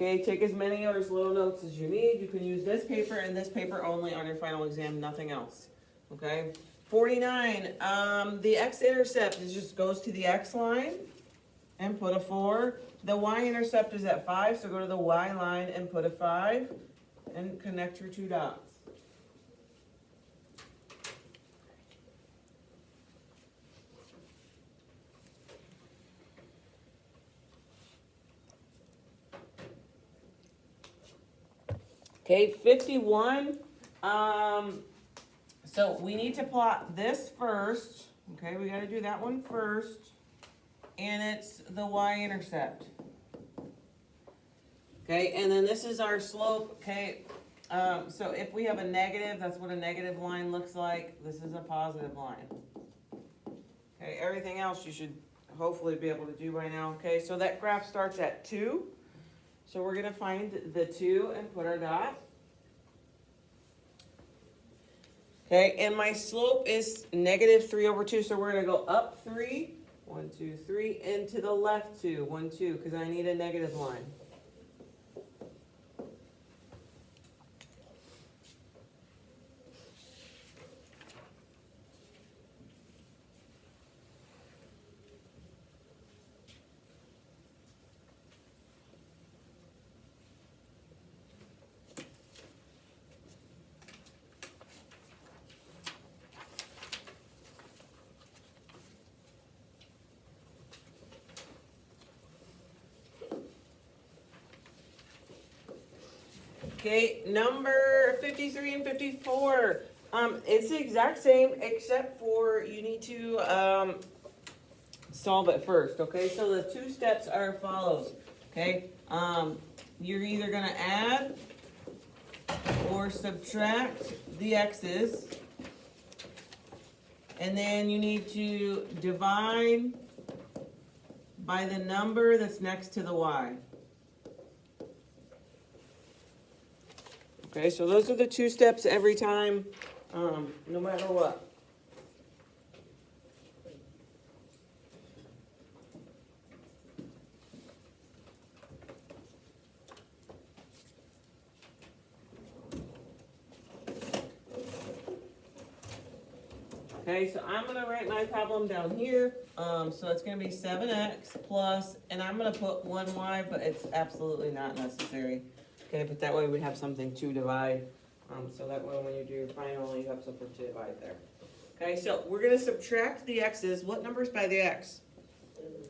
Okay, take as many or as little notes as you need. You can use this paper and this paper only on your final exam, nothing else. Okay, 49, the x-intercept just goes to the x line and put a 4. The y-intercept is at 5, so go to the y line and put a 5 and connect your 2 dots. Okay, 51, so we need to plot this first. Okay, we gotta do that one first. And it's the y-intercept. Okay, and then this is our slope. Okay, so if we have a negative, that's what a negative line looks like. This is a positive line. Okay, everything else you should hopefully be able to do by now. Okay, so that graph starts at 2. So we're gonna find the 2 and put our dot. Okay, and my slope is negative 3 over 2, so we're gonna go up 3, 1, 2, 3, and to the left 2, 1, 2, because I need a negative line. Okay, number 53 and 54. It's the exact same except for you need to solve it first. Okay, so the 2 steps are as follows. Okay, you're either gonna add or subtract the x's, and then you need to divide by the number that's next to the y. Okay, so those are the 2 steps every time, no matter what. Okay, so I'm gonna write my problem down here. So it's gonna be 7x plus, and I'm gonna put 1y, but it's absolutely not necessary. Okay, but that way we have something to divide. So that way when you do your final, you have something to divide there. Okay, so we're gonna subtract the x's. What number's by the x?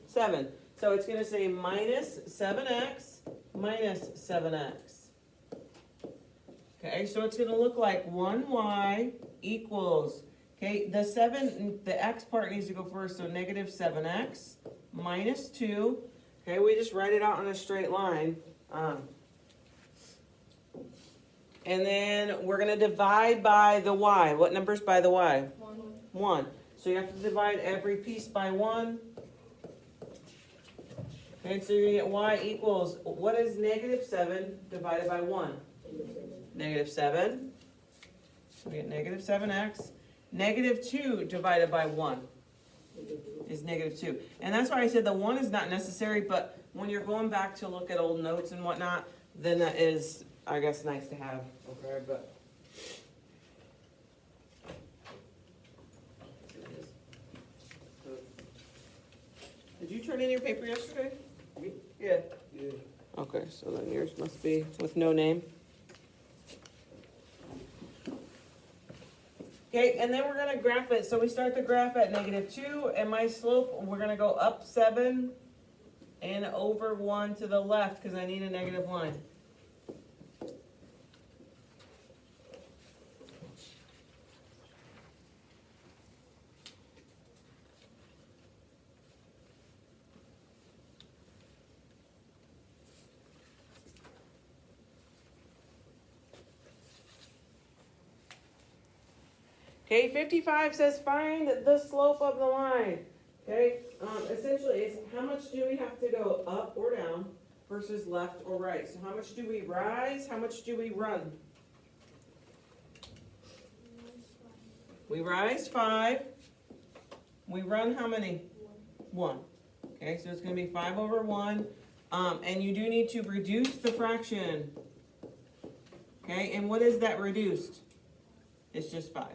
7. So it's gonna say minus 7x minus 7x. Okay, so it's gonna look like 1y equals, okay, the x part needs to go first, so negative 7x minus 2. Okay, we just write it out on a straight line. And then we're going to divide by the y. What number's by the y? 1. 1. So you have to divide every piece by 1. Okay, so you're going to get y equals, what is negative 7 divided by 1? Negative 7. So we get negative 7x. Negative 2 divided by 1 is negative 2. And that's why I said the 1 is not necessary, but when you're going back to look at old notes and whatnot, then that is, I guess, nice to have. Okay, but did you turn in your paper yesterday? Me? Yeah. Yeah. Okay, so then yours must be with no name. Okay, and then we're gonna graph it. So we start the graph at negative 2, and my slope, we're gonna go up 7 and over 1 to the left because I need a negative line. Okay, 55 says find the slope of the line. Okay, essentially it's how much do we have to go up or down versus left or right. So how much do we rise? How much do we run? We rise 5. We run how many? 1. Okay, so it's going to be 5 over 1. And you do need to reduce the fraction. Okay, and what is that reduced? It's just 5.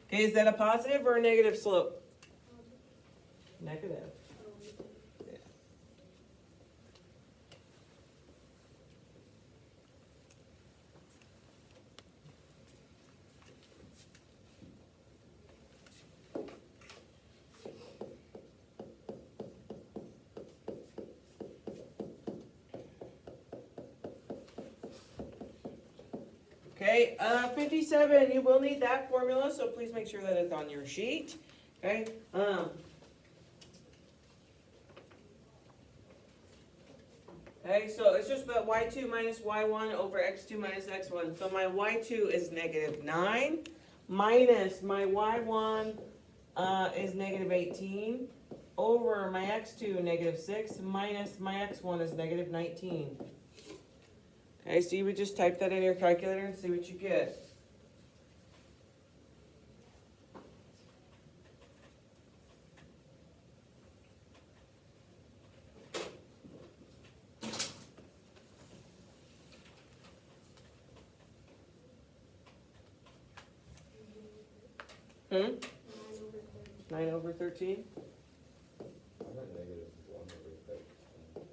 Okay, is that a positive or a negative slope? Negative. Yeah. Okay, 57, you will need that formula, so please make sure that it's on your sheet. Okay, okay, so it's just the y2 minus y1 over x2 minus x1. So my y2 is negative 9 minus my y1 is negative 18 over my x2 negative 6 minus my x1 is negative 19. Okay, so you would just type that in your calculator and see what you get. Hmm? 9 over 13?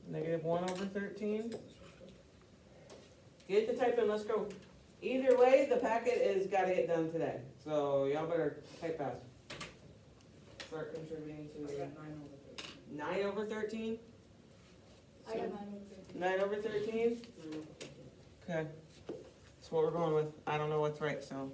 Negative 1 over 13? Get the type in, let's go. Either way, the packet is got to get done today. So y'all better type fast. Start contributing to the 9 over 13. 9 over 13? I got 9 over 13? Okay. That's what we're going with. I don't know what's right, so.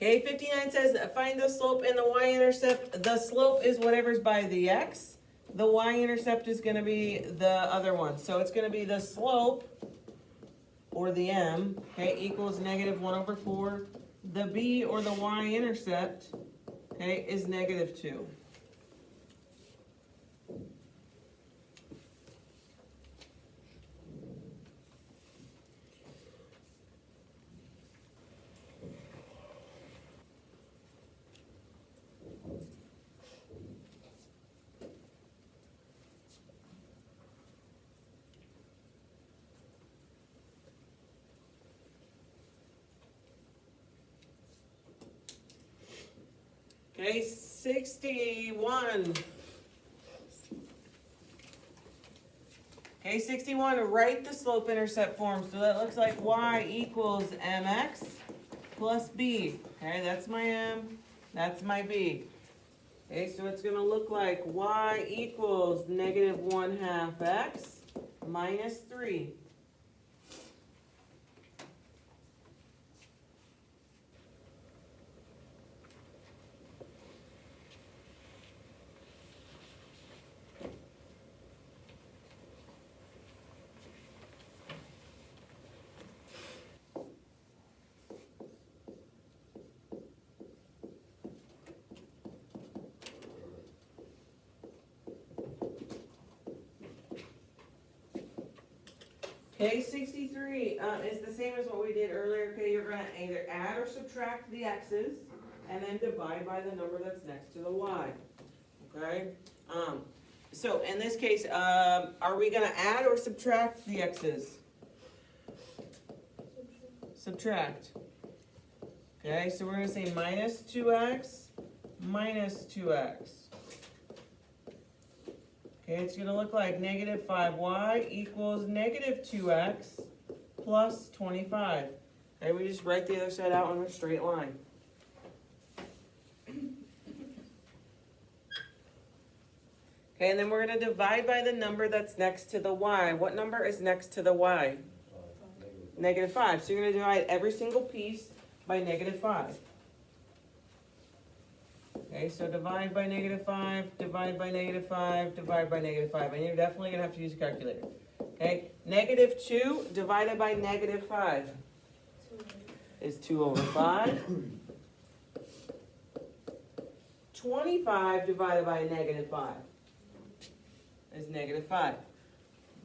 Okay, 59 says find the slope and the y-intercept. The slope is whatever's by the x. The y-intercept is going to be the other one. So it's going to be the slope, or the m, okay, equals negative 1 over 4. The b, or the y-intercept, okay, is negative 2. Okay, 61. Okay, 61, write the slope-intercept form. So that looks like y equals mx plus b. Okay, that's my m, that's my b. Okay, so it's going to look like y equals negative 1/2 x minus 3. Okay, 63 is the same as what we did earlier. Okay, you're going to either add or subtract the x's and then divide by the number that's next to the y. Okay, so in this case, are we going to add or subtract the x's? Subtract. Okay, so we're going to say minus 2x minus 2x. Okay, it's going to look like negative 5y equals negative 2x plus 25. Okay, we just write the other side out on a straight line. Okay, and then we're going to divide by the number that's next to the y. What number is next to the y? Negative 5. So you're going to divide every single piece by negative 5. Okay, so divide by negative 5, divide by negative 5, divide by negative 5. And you're definitely going to have to use a calculator. Okay, negative 2 divided by negative 5 is 2 over 5. 25 divided by negative 5 is negative 5.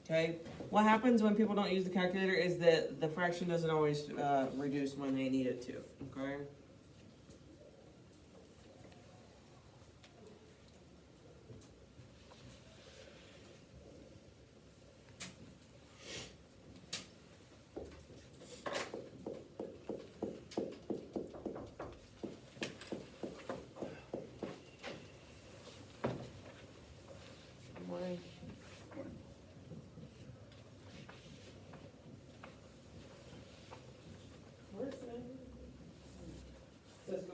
Okay, what happens when people don't use the calculator is that the fraction doesn't always reduce when they need it to. Okay.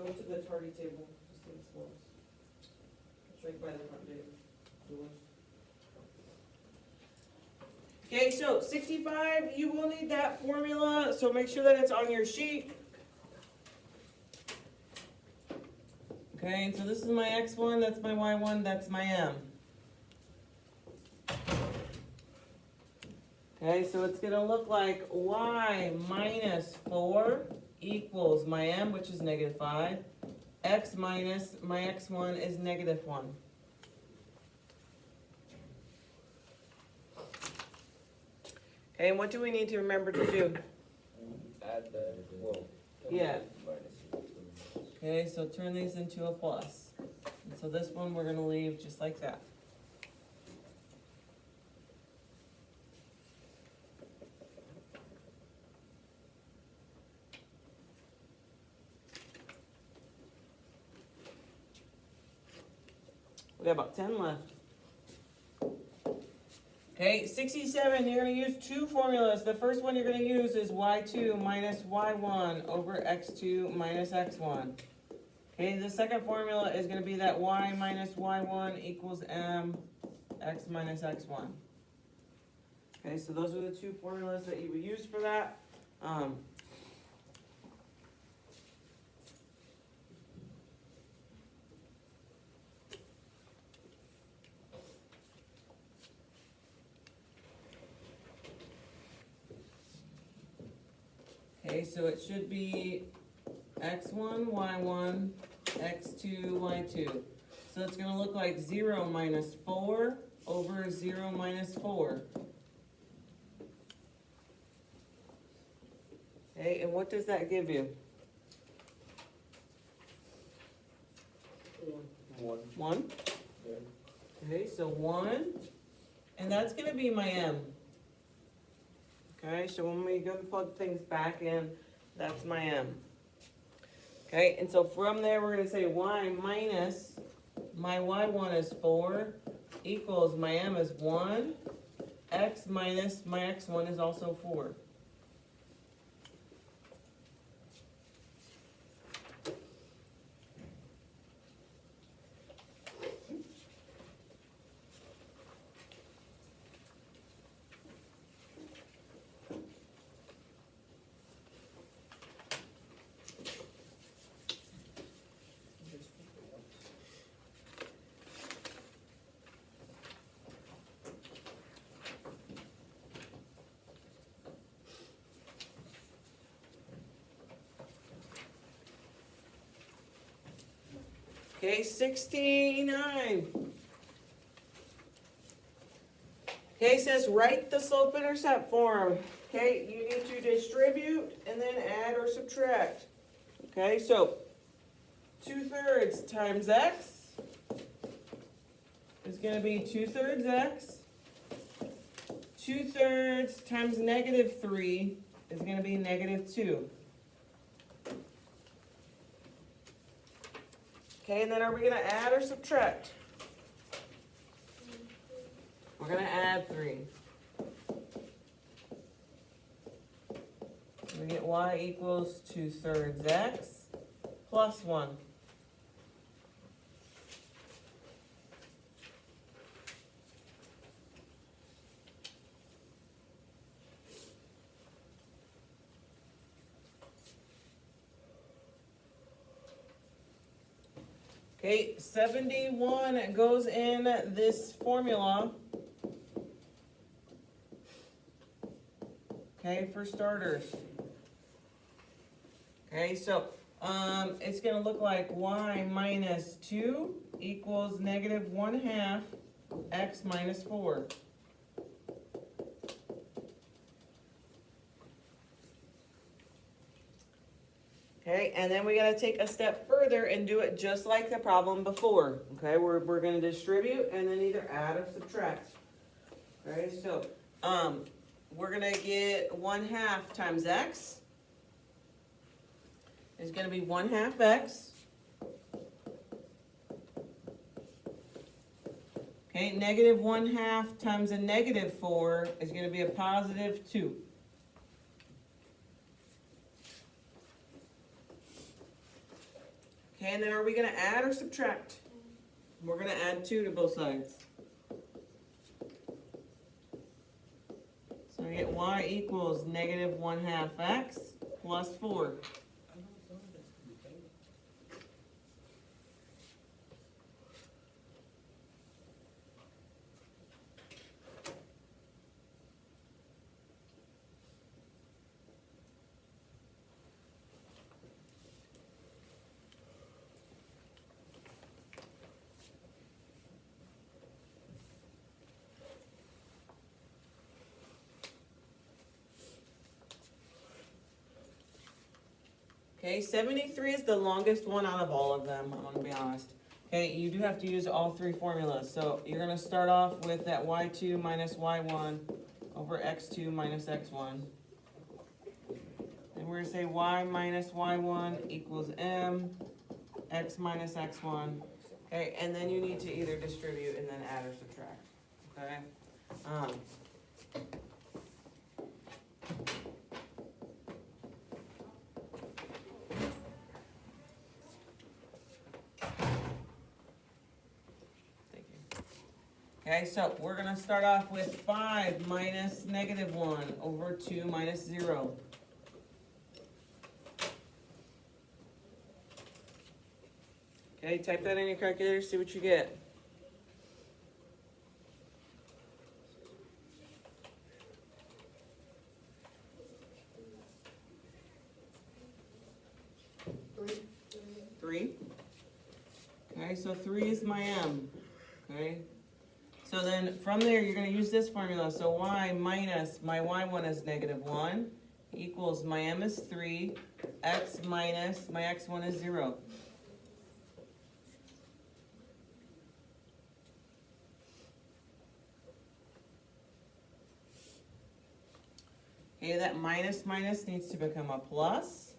Go to the tardy table, just things close. It's right by the front doors. Okay, so 65, you will need that formula, so make sure that it's on your sheet. Okay, and so this is my x1, that's my y1, that's my m. Okay, so it's gonna look like y minus 4 equals my m, which is -5. X minus my x1 is -1. Okay, and what do we need to remember to do? Add the, well. Yeah. Minus. Okay, so turn these into a plus. And so this one we're gonna leave just like that. We got about 10 left. Okay, 67, you're gonna use two formulas. The first one you're gonna use is y2 minus y1 over x2 minus x1. Okay, the second formula is gonna be that y minus y1 equals m x minus x1. Okay, so those are the two formulas that you would use for that. Okay, so it should be x1, y1, x2, y2. So it's going to look like 0 minus 4 over 0 minus 4. Okay, and what does that give you? 1. 1? Yeah. Okay, so 1, and that's going to be my m. Okay, so when we go to plug things back in, that's my m. Okay, and so from there, we're going to say y minus my y1 is 4 equals my m is 1. X minus my x1 is also 4. Okay, 69. Okay, it says write the slope-intercept form. Okay, you need to distribute and then add or subtract. Okay, so 2/3 times x is going to be 2/3 x. 2/3 times -3 is going to be -2. Okay, and then are we going to add or subtract? We're going to add 3. We get y equals 2/3 x plus 1. Okay, 71 goes in this formula. Okay, for starters. Okay, so it's going to look like y minus 2 equals -1/2 x minus 4. Okay, and then we got to take a step further and do it just like the problem before. Okay, we're going to distribute and then either add or subtract. Okay, so we're going to get 1/2 times x is going to be 1/2 x. Okay, -1/2 times a -4 is going to be a +2. Okay, and then are we gonna add or subtract? We're gonna add 2 to both sides. So we get y equals negative 1/2 x plus 4. Okay, 73 is the longest one out of all of them, I'm gonna be honest. Okay, you do have to use all 3 formulas. So you're gonna start off with that y2 minus y1 over x2 minus x1. And we're gonna say y minus y1 equals m, x minus x1. Okay, and then you need to either distribute and then add or subtract, okay? Thank you. Okay, so we're gonna start off with 5 minus negative 1 over 2 minus 0. Okay, type that in your calculator, see what you get. Three. Okay, so 3 is my m. Okay, so then from there you're going to use this formula. So y minus my y1 is negative 1 equals my m is 3, x minus my x1 is 0. Okay, that minus minus needs to become a plus.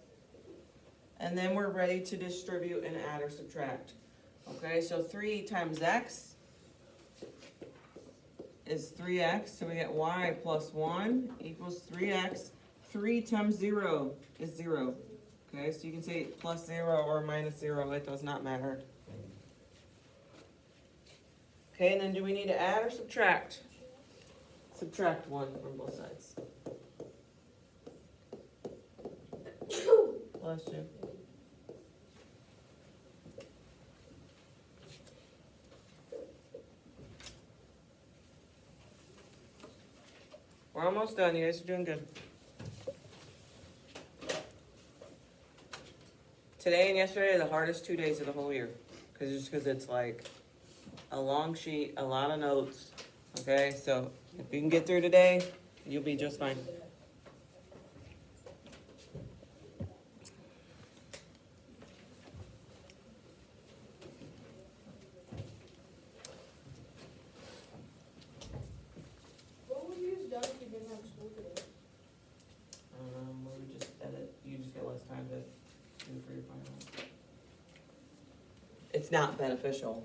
And then we're ready to distribute and add or subtract. Okay, so 3 times x is 3x. So we get y plus 1 equals 3x. 3 times 0 is 0. Okay, so you can say plus 0 or minus 0. It does not matter. Okay, and then do we need to add or subtract? Subtract 1 from both sides. Bless you. We're almost done. You guys are doing good. Today and yesterday are the hardest 2 days of the whole year. Because it's like a long sheet, a lot of notes. Okay, so if you can get through today, you'll be just fine. What would you use done if you didn't have school today? We would just edit. You just get less time to do for your final. It's not beneficial.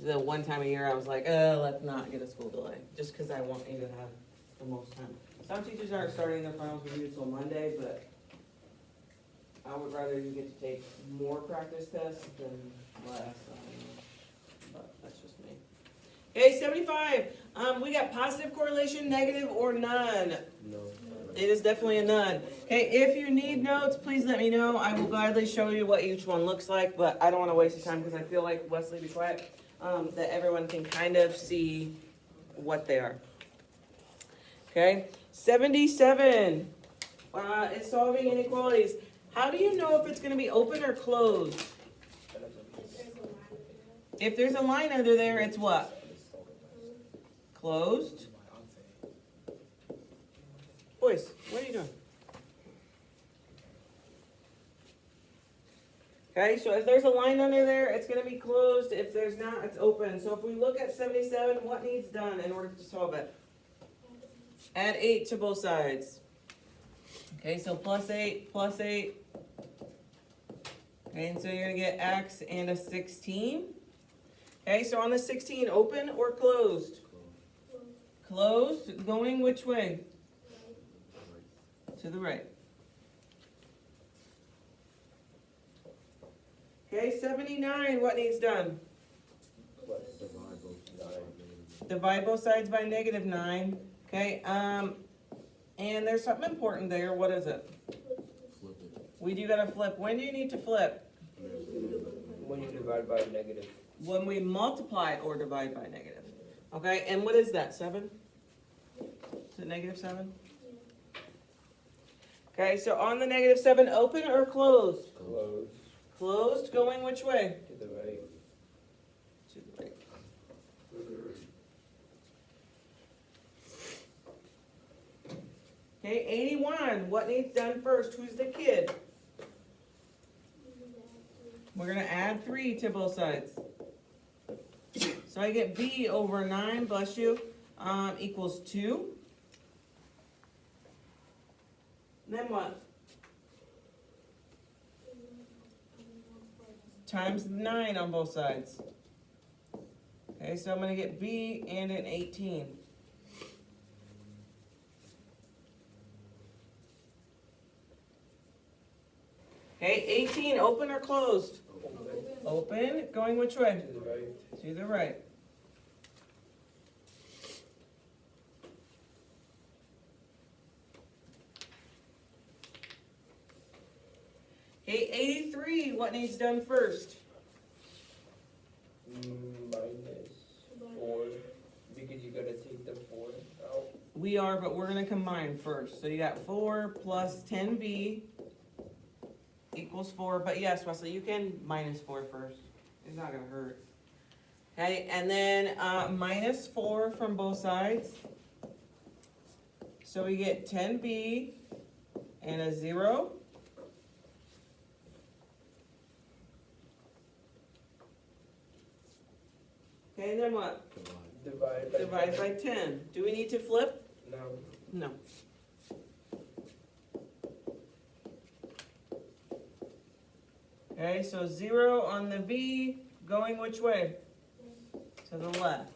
The one time a year I was like, let's not get a school delay, just because I want you to have the most time. Some teachers aren't starting their finals review until Monday, but I would rather you get to take more practice tests than less. But that's just me. Okay, 75. We got positive correlation, negative, or none. No. It is definitely a none. Okay, if you need notes, please let me know. I will gladly show you what each one looks like, but I don't want to waste your time because I feel like, Wesley, be quiet, that everyone can kind of see what they are. Okay, 77 is solving inequalities. How do you know if it's going to be open or closed? If there's a line under there, it's what? Closed. Boys, what are you doing? Okay, so if there's a line under there, it's going to be closed. If there's not, it's open. So if we look at 77, what needs done in order to solve it? Add 8 to both sides. Okay, so plus 8, plus 8. Okay, and so you're going to get x and a 16. Okay, so on the 16, open or closed? Closed, going which way? To the right. Okay, 79, what needs done? Plus Divide both 9. Divide both sides by -9, okay, and there's something important there, what is it? flip it. We do gotta flip, when do you need to flip? When you divide by negative. When we multiply or divide by negative, okay, and what is that, 7? Is it -7? Okay, so on the -7, open or closed? Close Closed, going which way? to the right. To the right. Okay, 81, what needs done first? Who's the kid? We're gonna add 3 to both sides. So I get b over 9, bless you, equals 2. Then what? Times 9 on both sides. Okay, so I'm gonna get b and an 18. Okay, 18, open or closed? Open, going which way? To the right. To the right. Okay, 83, what needs done first? -4. Because you gotta take the 4 out. We are, but we're gonna combine first. So you got 4 plus 10b equals 4, but yes, Wesley, you can -4 first. It's not gonna hurt. Okay, and then -4 from both sides. So we get 10b and a 0. Okay, then what? Divide. Divide by Divide by 10. Do we need to flip? No. No. Okay, so 0 on the v, going which way? To the left.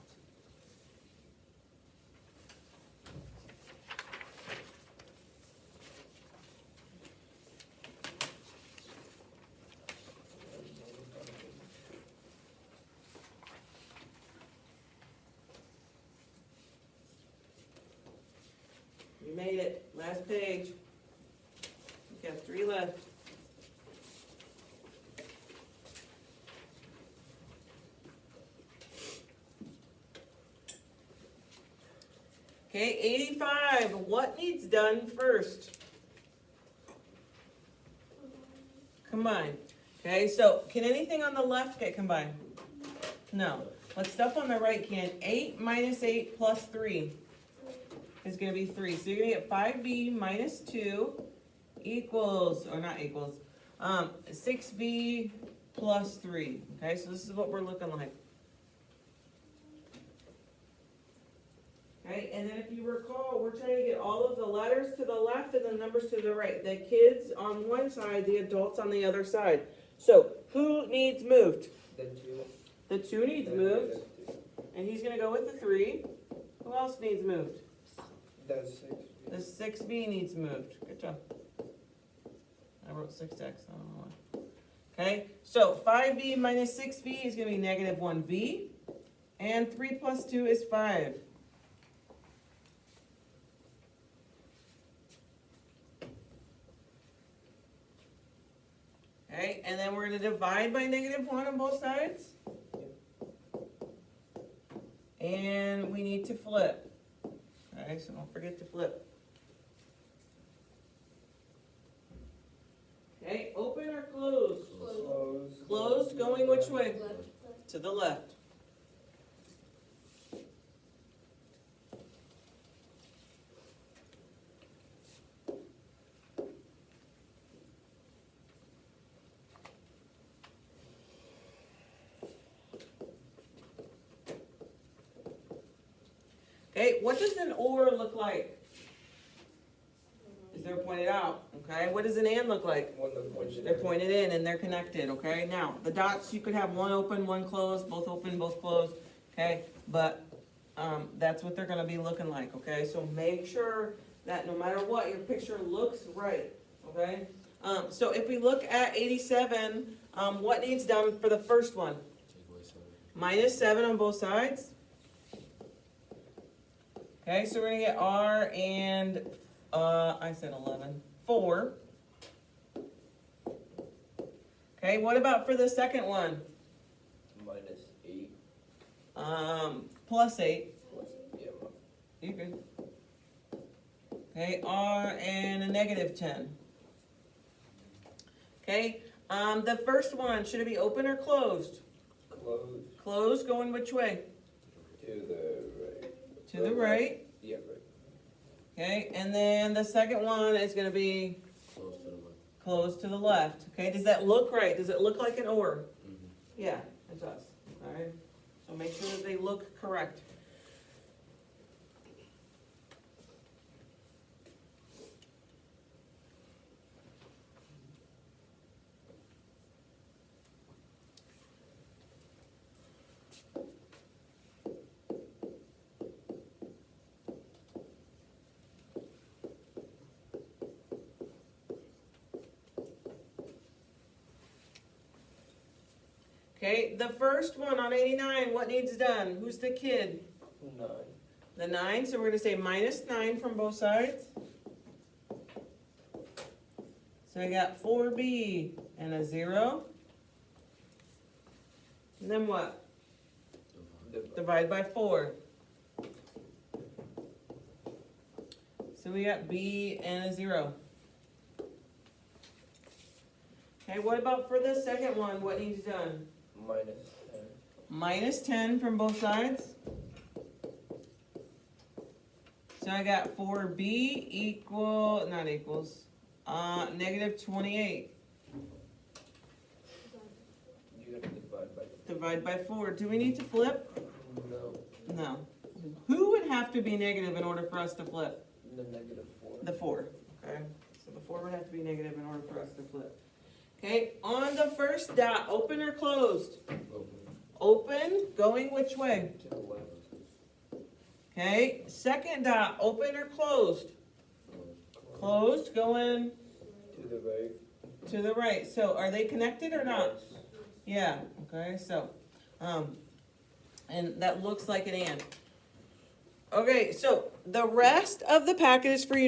You made it. Last page. You got 3 left. Okay, 85. What needs done first? Combine. Okay, so can anything on the left get combined? No. But stuff on the right can. 8 minus 8 plus 3 is going to be 3. So you're going to get 5b minus 2 equals, or not equals, 6b plus 3. Okay, so this is what we're looking like. Okay, and then if you recall, we're trying to get all of the letters to the left and the numbers to the right. The kids on one side, the adults on the other side. So who needs moved? The 2. The 2 needs moved, and he's going to go with the 3. Who else needs moved? The 6. The 6b needs moved. Good job. I wrote 6x, I don't know why. Okay, so 5b minus 6b is going to be negative 1b, and 3 plus 2 is 5. Okay, and then we're going to divide by negative 1 on both sides. And we need to flip. Okay, so don't forget to flip. Okay, open or close? Close. Closed, going which way? Left. To the left. Okay, what does an or look like? Is they're pointed out, okay? What does an and look like? One that points They're pointed in and they're connected, okay? Now, the dots, you could have one open, one closed, both open, both closed, okay? But that's what they're gonna be looking like, okay? So make sure that no matter what, your picture looks right, okay? So if we look at 87, What needs done for the first one? Take away 7. Minus 7 on both sides. Okay, so we're gonna get R and, I said 11, 4. Okay, what about for the second one? minus 8. Plus 8. Yeah, You good? Okay, R and a negative 10. Okay, the first one, should it be open or closed? close Closed, going which way? to the right. To the right. Yeah, right. Okay, and then the second one is gonna be Close to the left. closed to the left. Okay, does that look right? Does it look like an or? Mm-hmm. Yeah, it does. Alright, so make sure that they look correct. Okay, the first one on 89, what needs done? Who's the kid? 9. The 9, so we're gonna say minus 9 from both sides. So I got 4b and a 0. And then what? Divide by 4. So we got b and a 0. Okay, what about for the second one? What needs done? minus 10. Minus 10 from both sides. So I got 4b equal, not equals, negative 28. You gotta divide by. Divide by 4. Do we need to flip? No, No. Who would have to be negative in order for us to flip? the negative 4. The 4. Okay. So the 4 would have to be negative in order for us to flip. Okay. On the first dot, open or closed? Open. Open, going which way? To the left. Okay. Second dot, open or closed? Closed, going To the right. to the right. So are they connected or not? Yes. Yeah, okay, so, and that looks like an and. Okay, so the rest of the packet is for you